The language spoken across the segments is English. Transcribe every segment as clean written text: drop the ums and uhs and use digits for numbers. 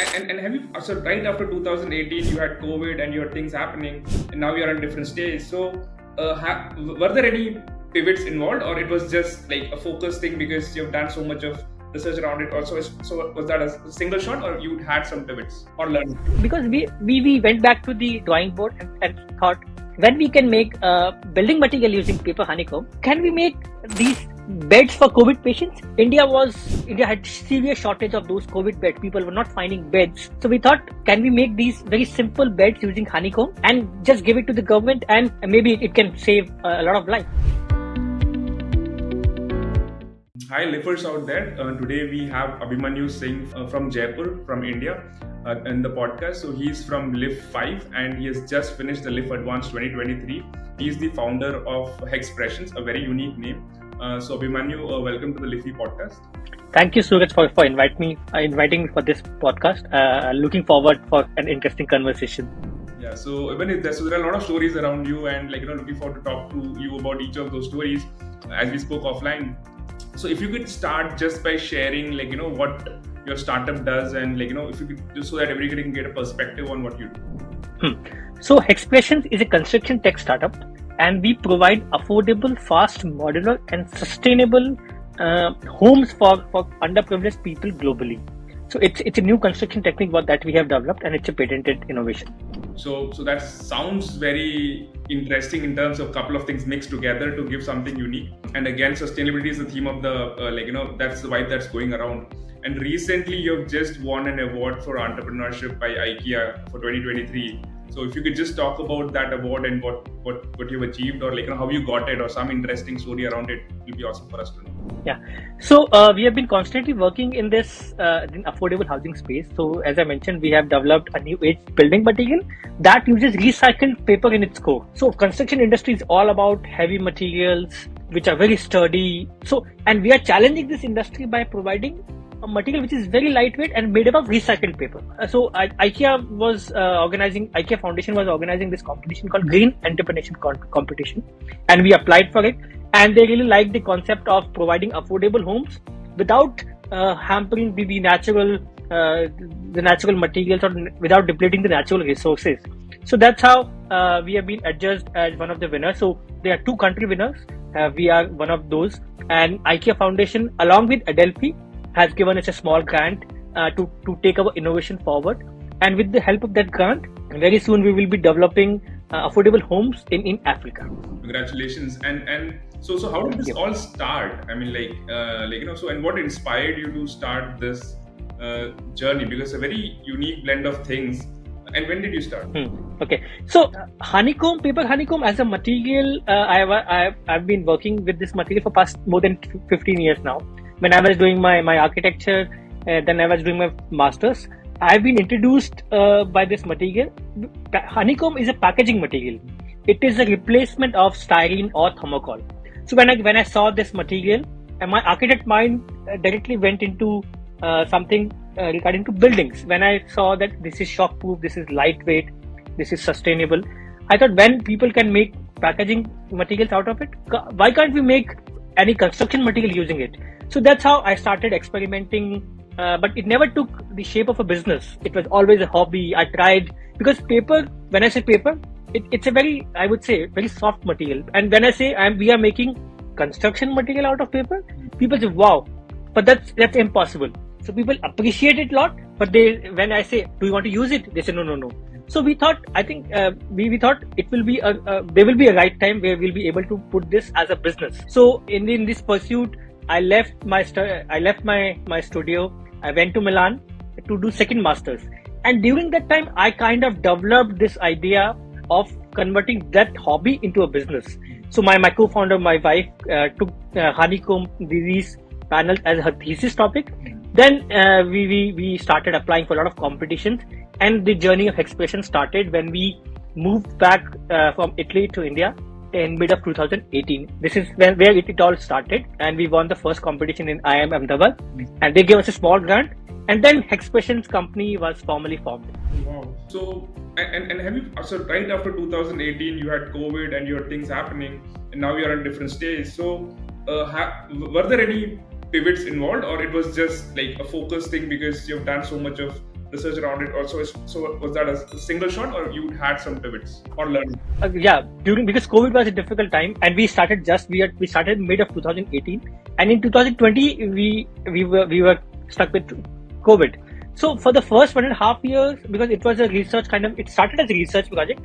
And have you, so right after 2018 you had COVID and you had things happening, and now you are on different stage. So were there any pivots involved, or it was just like a focus thing because you've done so much of research around it also? So was that a single shot, or you had some pivots or learning? Because we went back to the drawing board and thought, when we can make building material using paper honeycomb, can we make these beds for COVID patients? India had severe shortage of those COVID beds. People were not finding beds. So we thought, can we make these very simple beds using honeycomb and just give it to the government, and maybe it can save a lot of life. Hi Lifers out there. Today we have Abhimanyu Singh from Jaipur, from India, in the podcast. So he's from Lif-5 and he has just finished the Lif Advanced 2023. He's the founder of Hexpressions, a very unique name. So Abhimanyu, welcome to the Lif-E Podcast. Thank you, Suraj, for inviting me for this podcast. Looking forward for an interesting conversation. Yeah, so there are a lot of stories around you, and looking forward to talk to you about each of those stories as we spoke offline. So if you could start just by sharing what your startup does, and if you could, just so that everybody can get a perspective on what you do. So Hexpressions is a construction tech startup, and we provide affordable, fast, modular and sustainable homes for underprivileged people globally. So it's a new construction technique that we have developed, and it's a patented innovation. So that sounds very interesting in terms of a couple of things mixed together to give something unique. And again, sustainability is the theme of the that's the vibe that's going around. And recently you've just won an award for entrepreneurship by IKEA for 2023. So if you could just talk about that award and what you've achieved, or how you got it, or some interesting story around it, will be awesome for us to know. Yeah. So we have been constantly working in this in affordable housing space. So as I mentioned, we have developed a new age building material that uses recycled paper in its core. So construction industry is all about heavy materials which are very sturdy. And we are challenging this industry by providing a material which is very lightweight and made up of recycled paper. So IKEA Foundation was organizing this competition called Green Entrepreneurship Competition, and we applied for it. And they really liked the concept of providing affordable homes without hampering the natural materials, or without depleting the natural resources. So that's how we have been adjudged as one of the winners. So there are 2 country winners. We are one of those, and IKEA Foundation, along with Adelphi, has given us a small grant to take our innovation forward. And with the help of that grant, very soon we will be developing affordable homes in Africa. Congratulations. And so how did this all start? I mean, and what inspired you to start this journey? Because it's a very unique blend of things. And when did you start? Okay, so paper honeycomb as a material, I've been working with this material for past more than 15 years now. When I was doing my architecture, then I was doing my masters, I've been introduced by this material. Honeycomb is a packaging material. It is a replacement of styrene or thermocol. So when I saw this material, my architect mind directly went into something regarding to buildings. When I saw that this is shockproof, this is lightweight, this is sustainable, I thought, when people can make packaging materials out of it, why can't we make any construction material using it? So that's how I started experimenting, but it never took the shape of a business. It was always a hobby. I tried, because paper, when I say paper, it's a very, I would say, very soft material. And when I say we are making construction material out of paper, people say, wow, but that's impossible. So people appreciate it a lot, but when I say, do you want to use it? They say, no. So we thought, we thought it will be there will be a right time where we'll be able to put this as a business. So in this pursuit, I left my studio. I went to Milan to do second masters, and during that time, I kind of developed this idea of converting that hobby into a business. So my co-founder, my wife, took honeycomb these panels as her thesis topic. Then we started applying for a lot of competitions, and the journey of Hexpressions started when we moved back from Italy to India in mid of 2018. This is where it all started, and we won the first competition in IIM Ahmedabad, and they gave us a small grant, and then Hexpressions company was formally formed. Wow. So have you, so right after 2018 you had COVID and you had things happening, and now you're on different stage. So were there any pivots involved, or it was just like a focus thing because you've done so much of research around it also? So was that a single shot, or you had some pivots or learning? Because COVID was a difficult time, and we started mid of 2018, and in 2020 we were stuck with COVID. So for the first 1.5 years, because it was a research it started as a research project.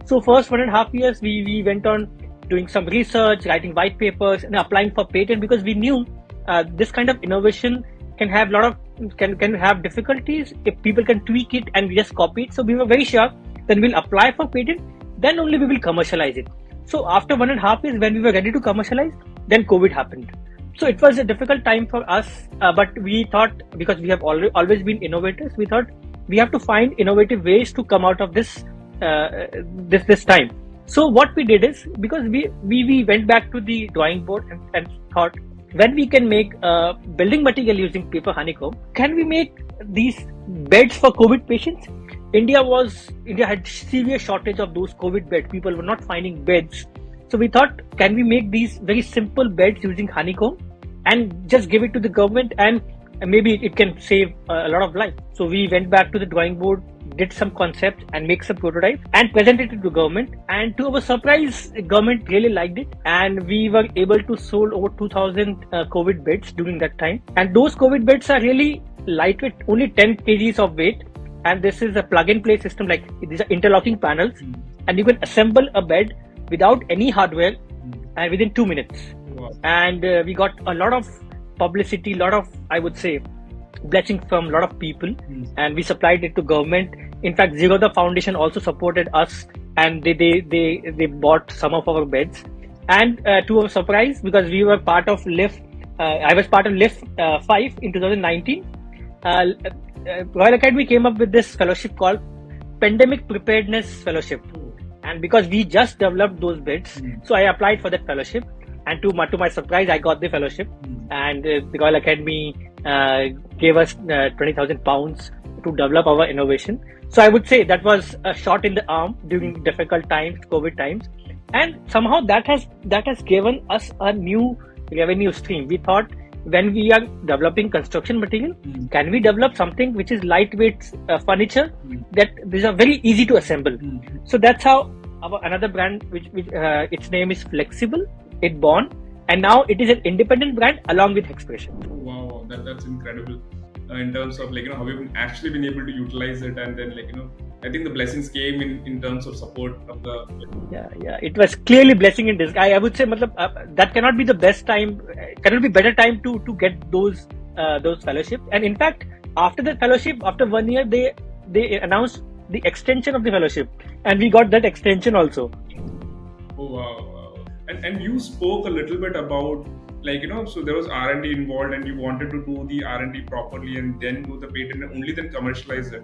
So first 1.5 years we went on doing some research, writing white papers, and applying for patent, because we knew this kind of innovation can have have difficulties if people can tweak it and we just copy it. So we were very sure that we'll apply for patent, then only we will commercialize it. So after 1.5 years, when we were ready to commercialize, then COVID happened. So it was a difficult time for us, but we thought, because we have always been innovators, we thought we have to find innovative ways to come out of this time. So what we did is, because we went back to the drawing board and thought, when we can make building material using paper honeycomb, can we make these beds for COVID patients? India had severe shortage of those COVID beds. People were not finding beds. So we thought, can we make these very simple beds using honeycomb and just give it to the government, and maybe it can save a lot of lives. So we went back to the drawing board, did some concepts and make some prototypes and presented it to government, and to our surprise, government really liked it, and we were able to sold over 2000 COVID beds during that time. And those COVID beds are really lightweight, only 10 kgs of weight, and this is a plug and play system. Like, these are interlocking panels, and you can assemble a bed without any hardware and within 2 minutes. Wow. And we got a lot of publicity, lot of, I would say, blessing from a lot of people, and we supplied it to government. In fact, Zerodha Foundation also supported us, and they bought some of our beds. And to our surprise, because we were part of I was part of Lif-5 in 2019. Royal Academy came up with this fellowship called Pandemic Preparedness Fellowship, and because we just developed those beds, so I applied for that fellowship, and to my surprise, I got the fellowship, and the Royal Academy gave us 20,000 pounds to develop our innovation. So I would say that was a shot in the arm during difficult times, COVID times, and somehow that has given us a new revenue stream. We thought, when we are developing construction material, can we develop something which is lightweight furniture that these are very easy to assemble? So that's how our another brand, which its name is Flexible, it born, and now it is an independent brand along with Hexpressions. Wow, that's incredible. In terms of how we've actually been able to utilize it, and then I think the blessings came in terms of support of the. Yeah, it was clearly blessing in disguise. I would say, that cannot be the best time. Cannot be better time to get those fellowships. And in fact, after the fellowship, after 1 year, they announced the extension of the fellowship, and we got that extension also. Oh wow. And you spoke a little bit about, so there was R&D involved, and you wanted to do the R&D properly and then do the patent and only then commercialize it.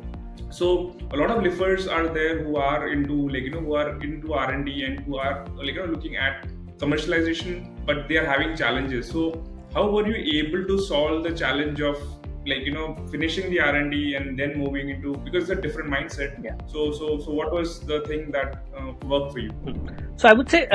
So a lot of lifters are there who are into who are into R&D and who are looking at commercialization, but they are having challenges. So how were you able to solve the challenge of finishing the R&D and then moving into, because it's a different mindset. Yeah. So what was the thing that worked for you? So I would say,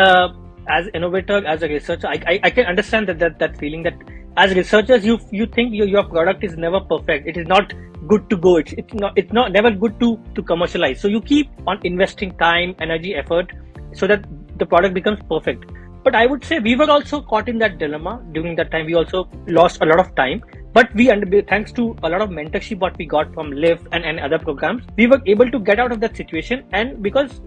as innovator, as a researcher, I can understand that feeling, that as researchers you think your product is never perfect. It is not good to go. It's not never good to commercialize. So you keep on investing time, energy, effort, so that the product becomes perfect. But I would say we were also caught in that dilemma during that time. We also lost a lot of time. But thanks to a lot of mentorship what we got from Lif and other programs, we were able to get out of that situation. And because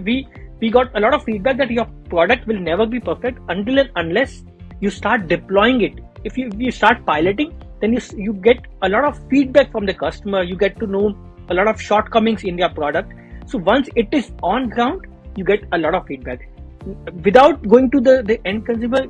we got a lot of feedback that your product will never be perfect until and unless you start deploying it. If you start piloting, then you get a lot of feedback from the customer. You get to know a lot of shortcomings in your product. So once it is on ground, you get a lot of feedback. Without going to the end consumer,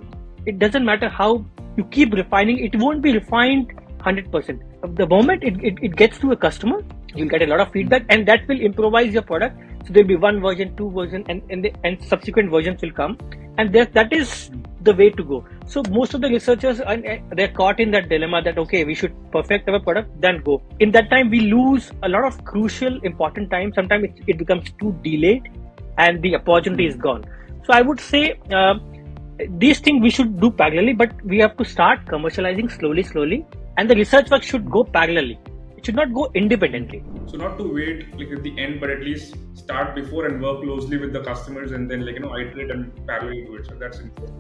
it doesn't matter how you keep refining, it won't be refined 100%. The moment it gets to a customer, you'll get a lot of feedback, and that will improvise your product. So there'll be 1 version, 2 version, and subsequent versions will come, and that is the way to go. So most of the researchers, they're caught in that dilemma that, okay, we should perfect our product, then go. In that time, we lose a lot of crucial, important time. Sometimes it becomes too delayed, and the opportunity is gone. So I would say these things we should do parallelly, but we have to start commercializing slowly, and the research work should go parallelly. should not go independently. So not to wait like at the end, but at least start before and work closely with the customers and then iterate and parallel do it. So that's important.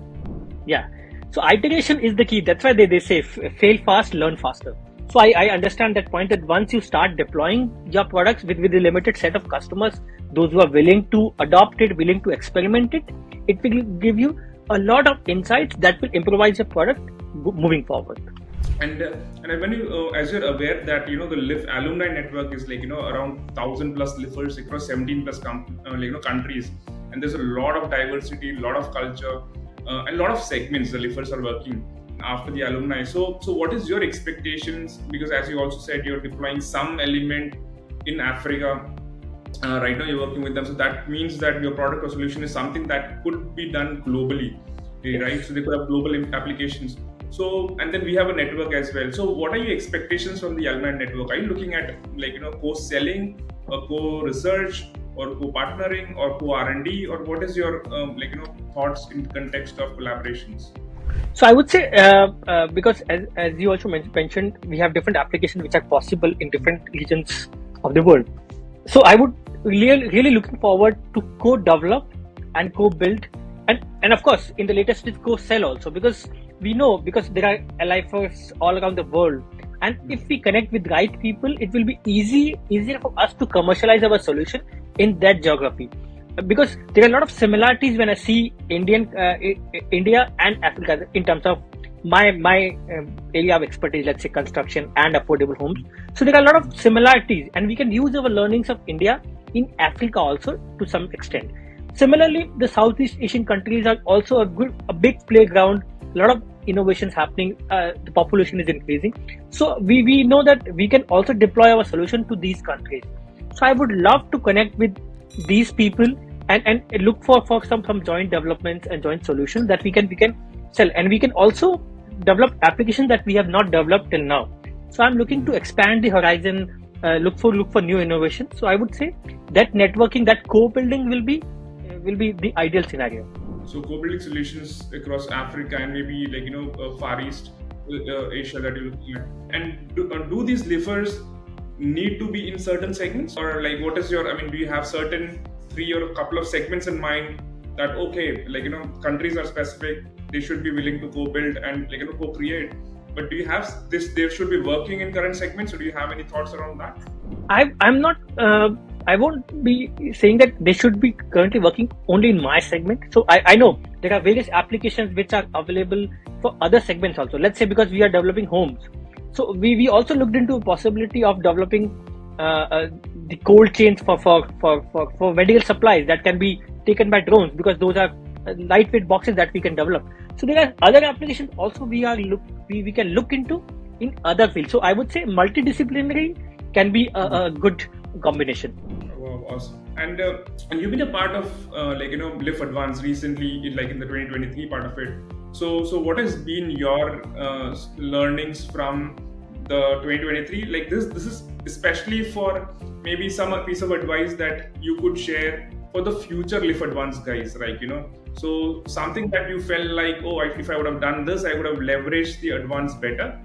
Yeah. So iteration is the key. That's why they say fail fast, learn faster. So I understand that point, that once you start deploying your products with a limited set of customers, those who are willing to adopt it, willing to experiment it, it will give you a lot of insights that will improvise your product moving forward. And when you, as you're aware that the Lif alumni network is around 1,000 plus Lifers across 17 plus countries, and there's a lot of diversity, a lot of culture, and a lot of segments the Lifers are working after the alumni. So what is your expectations? Because as you also said, you're deploying some element in Africa. Right now you're working with them, so that means that your product or solution is something that could be done globally, right? So they could have global applications. So, and then we have a network as well. So what are your expectations from the alumni network? Are you looking at co-selling or co-research or co-partnering or co-R&D, or what is your thoughts in context of collaborations? So I would say, because as you also mentioned, we have different applications which are possible in different regions of the world. So I would really looking forward to co-develop and co-build, and of course in the latest is co-sell also, because there are LIFers all around the world, and if we connect with right people, it will be easier for us to commercialize our solution in that geography. Because there are a lot of similarities when I see India and Africa in terms of my area of expertise, let's say construction and affordable homes. So there are a lot of similarities, and we can use our learnings of India in Africa also to some extent. Similarly, the Southeast Asian countries are also a big playground. A lot of innovations happening. The population is increasing, so we know that we can also deploy our solution to these countries. So I would love to connect with these people and look for some joint developments and joint solutions that we can sell, and we can also develop applications that we have not developed till now. So I'm looking to expand the horizon, look for new innovations. So I would say that networking, that co-building will be the ideal scenario. So co-building solutions across Africa and maybe Far East Asia that you're looking at. And do these Lifers need to be in certain segments, or what is your? Do you have certain 3 or a couple of segments in mind that countries are specific, they should be willing to co-build and co-create? But do you have this? They should be working in current segments. So do you have any thoughts around that? I'm not. I won't be saying that they should be currently working only in my segment. So I know there are various applications which are available for other segments also. Let's say because we are developing homes, so we also looked into a possibility of developing the cold chains for medical supplies that can be taken by drones, because those are lightweight boxes that we can develop. So there are other applications also we can look into in other fields. So I would say multidisciplinary can be a good combination. Wow, awesome. And you've been a part of Lif Advance recently, in the 2023 part of it. So what has been your learnings from the 2023? This is especially for maybe some piece of advice that you could share for the future Lif Advance guys, right? So something that you felt like, if I would have done this, I would have leveraged the advance better,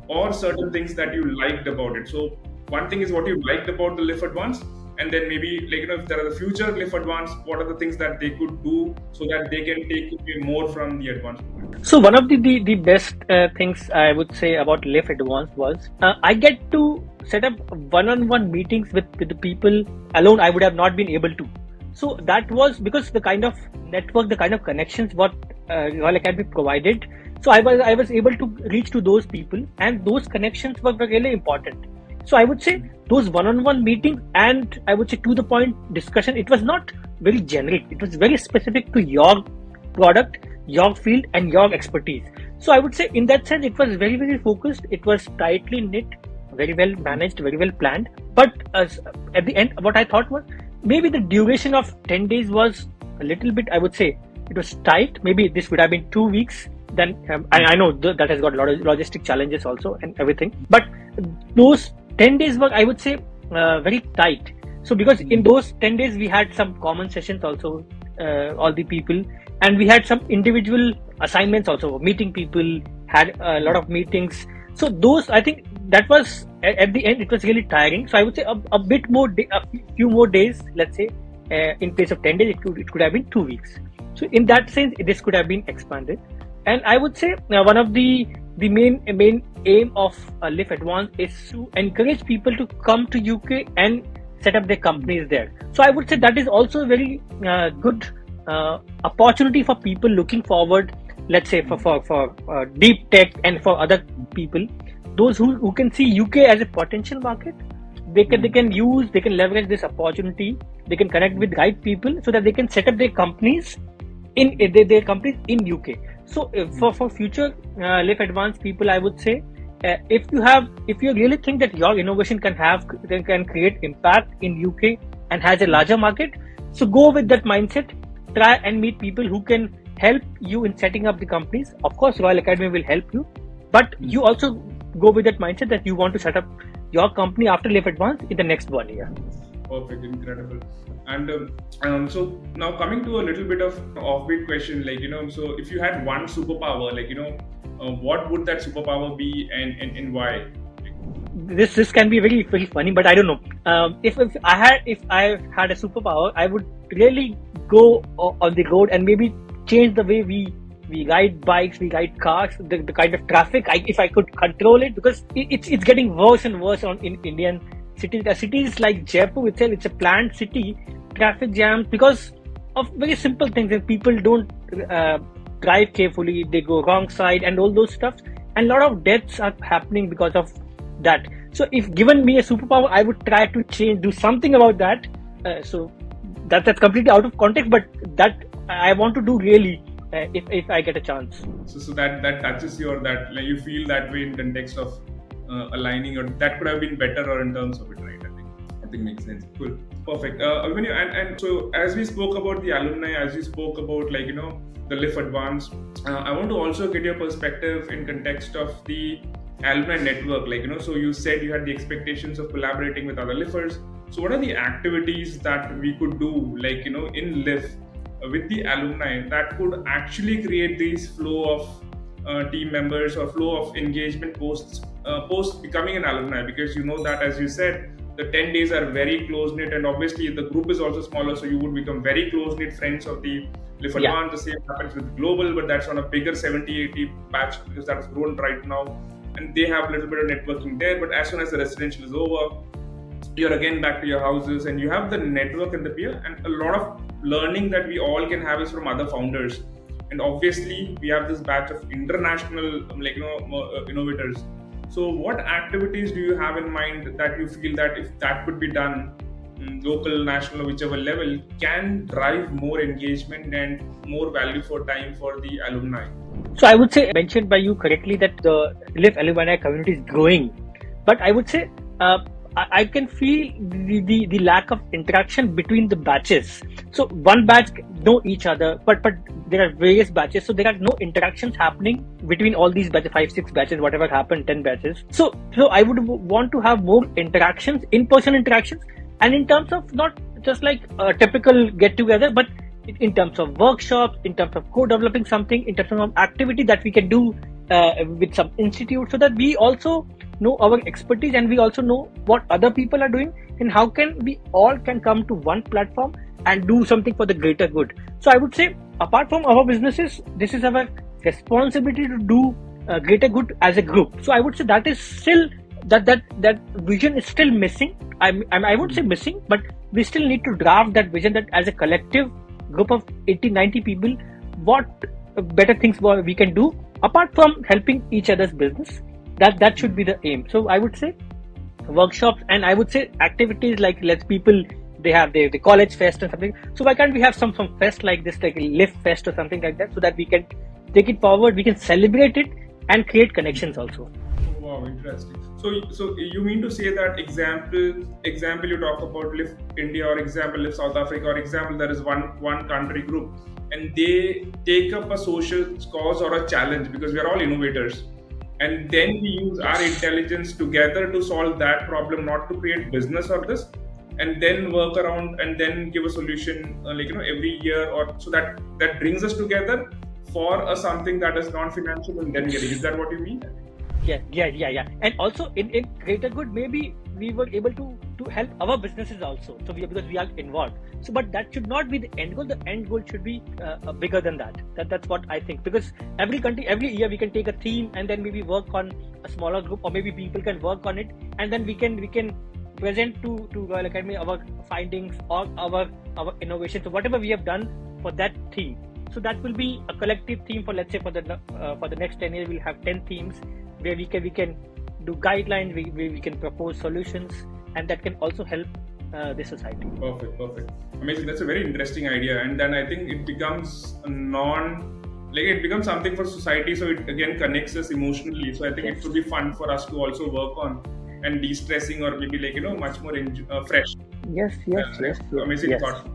or certain things that you liked about it. So one thing is what you liked about the Lif Advance, and then maybe if there are the future Lif Advance, what are the things that they could do so that they can take more from the advance? So one of the best things I would say about Lif Advance was I get to set up one-on-one meetings with the people alone I would have not been able to. So that was because the kind of network, the kind of connections what can be provided. So I was able to reach to those people, and those connections were really important. So I would say those one-on-one meetings, and I would say to the point discussion, it was not very generic. It was very specific to your product, your field, and your expertise. So I would say in that sense, it was very, very focused. It was tightly knit, very well managed, very well planned. But at the end, what I thought was maybe the duration of 10 days was a little bit, I would say, it was tight. Maybe this would have been 2 weeks. Then I know that has got a lot of logistic challenges also and everything. But those 10 days were, I would say, very tight. So because in those 10 days, we had some common sessions also, all the people, and we had some individual assignments also, meeting people, had a lot of meetings, So those, I think that was at the end, it was really tiring. So I would say a bit more, a few more days, let's say, in place of 10 days, it could have been 2 weeks. So in that sense, this could have been expanded. And I would say one of the main aim of Lif Advanced is to encourage people to come to UK and set up their companies there. So I would say that is also a very good opportunity for people looking forward, let's say for deep tech and for other people, those who can see UK as a potential market. They can leverage this opportunity. They can connect with right people so that they can set up their companies in UK. So for future Lif Advanced people, I would say, if you really think that your innovation can create impact in UK and has a larger market, so go with that mindset. Try and meet people who can help you in setting up the companies. Of course, Royal Academy will help you, but you also go with that mindset that you want to set up your company after Lif Advanced in the next 1 year. Perfect, incredible. And so now coming to a little bit of offbeat question, so if you had one superpower, what would that superpower be and why? This can be very, very funny, but I don't know. If I had a superpower, I would really go on the road and maybe change the way we ride bikes, we ride cars, the kind of traffic. If I could control it, because it's getting worse and worse in Indian cities. Cities like Jaipur itself, it's a planned city. Traffic jams because of very simple things, and people don't drive carefully. They go wrong side and all those stuff. And a lot of deaths are happening because of that. So if given me a superpower, I would try to do something about that. So that's completely out of context, but that I want to do really if I get a chance. So that touches you, or that you feel that way in context of aligning, or that could have been better, or in terms of it, right? I think makes sense. Cool, perfect. Abhimanyu, and so as we spoke about the alumni, as we spoke about the Lif Advanced, I want to also get your perspective in context of the alumni network. So you said you had the expectations of collaborating with other Lifers. So what are the activities that we could do, in Lif with the alumni that could actually create this flow of team members or flow of engagement post becoming an alumni? Because that, as you said, the 10 days are very close-knit, and obviously the group is also smaller, so you would become very close-knit friends of the Lif Advanced. Yeah. The same happens with Global, but that's on a bigger 70-80 batch, because that has grown right now, and they have a little bit of networking there. But as soon as the residential is over, you're again back to your houses, and you have the network and the peer, and a lot of learning that we all can have is from other founders. And obviously we have this batch of international innovators. So what activities do you have in mind that you feel that if that could be done, local, national, whichever level, can drive more engagement and more value for time for the alumni? So I would say, mentioned by you correctly, that the Lif alumni community is growing, but I would say I can feel the lack of interaction between the batches. So one batch know each other, but there are various batches, so there are no interactions happening between all these batches, 5-6 batches, whatever happened, 10 batches. So I would want to have more interactions, in-person interactions, and in terms of not just like a typical get-together, but in terms of workshops, in terms of co-developing something, in terms of activity that we can do with some institute, so that we also know our expertise and we also know what other people are doing, and how can we all can come to one platform and do something for the greater good. So I would say, apart from our businesses, this is our responsibility to do greater good as a group. So I would say that is still that vision is still missing. I won't say missing, but we still need to draft that vision, that as a collective group of 80-90 people, what better things we can do apart from helping each other's business. That should be the aim. So I would say workshops, and I would say activities like they have the college fest or something. So why can't we have some fest like this, like a Lif Fest or something like that, so that we can take it forward, we can celebrate it and create connections also. Wow, interesting. So you mean to say that example you talk about Lif India, or example Lif South Africa, or example there is one country group, and they take up a social cause or a challenge, because we are all innovators, and then we use our intelligence together to solve that problem, not to create business of this, and then work around and then give a solution every year, or so that brings us together for something that is non-financial, and then getting. Is that what you mean? Yeah. And also in greater good, maybe we were able to help our businesses also. So because we are involved. So, but that should not be the end goal. The end goal should be bigger than that. That's what I think. Because every year we can take a theme and then maybe work on a smaller group, or maybe people can work on it, and then we can present to Royal Academy our findings or our innovations, so whatever we have done for that theme. So that will be a collective theme for, let's say, for the next 10 years. We'll have 10 themes where we can do guidelines, where we can propose solutions, and that can also help the society. Perfect. Amazing. That's a very interesting idea, and then I think it becomes it becomes something for society. So it again connects us emotionally. So I think it would be fun for us to also work on and de-stressing, or maybe much more fresh. Yes. Amazing thought.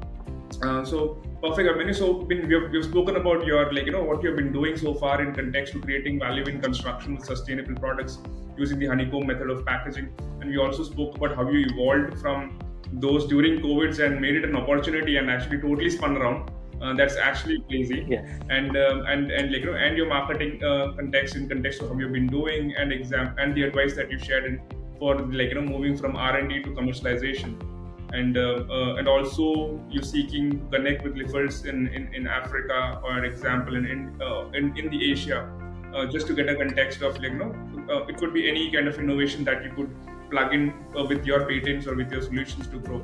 So perfect, Abhimanyu. So we've spoken about your what you've been doing so far in context to creating value in construction with sustainable products using the honeycomb method of packaging, and we also spoke about how you evolved from those during COVID and made it an opportunity and actually totally spun around. That's actually crazy. Yes. And your marketing context of how you've been doing and the advice that you shared for moving from R&D to commercialization. And also you seeking to connect with Lifers in Africa, or example in the Asia, just to get a context of it could be any kind of innovation that you could plug in with your patents or with your solutions to grow.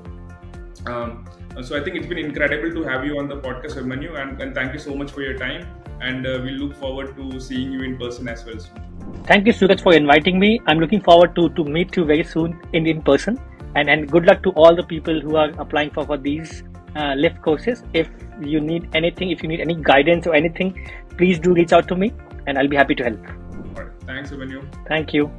So I think it's been incredible to have you on the podcast, Abhimanyu, and thank you so much for your time, and we look forward to seeing you in person as well soon. Thank you, Suraj, for inviting me. I'm looking forward to meet you very soon in person. And good luck to all the people who are applying for these Lif courses. If you need anything, if you need any guidance or anything, please do reach out to me, and I'll be happy to help. All right. Thanks, Abhimanyu. Thank you.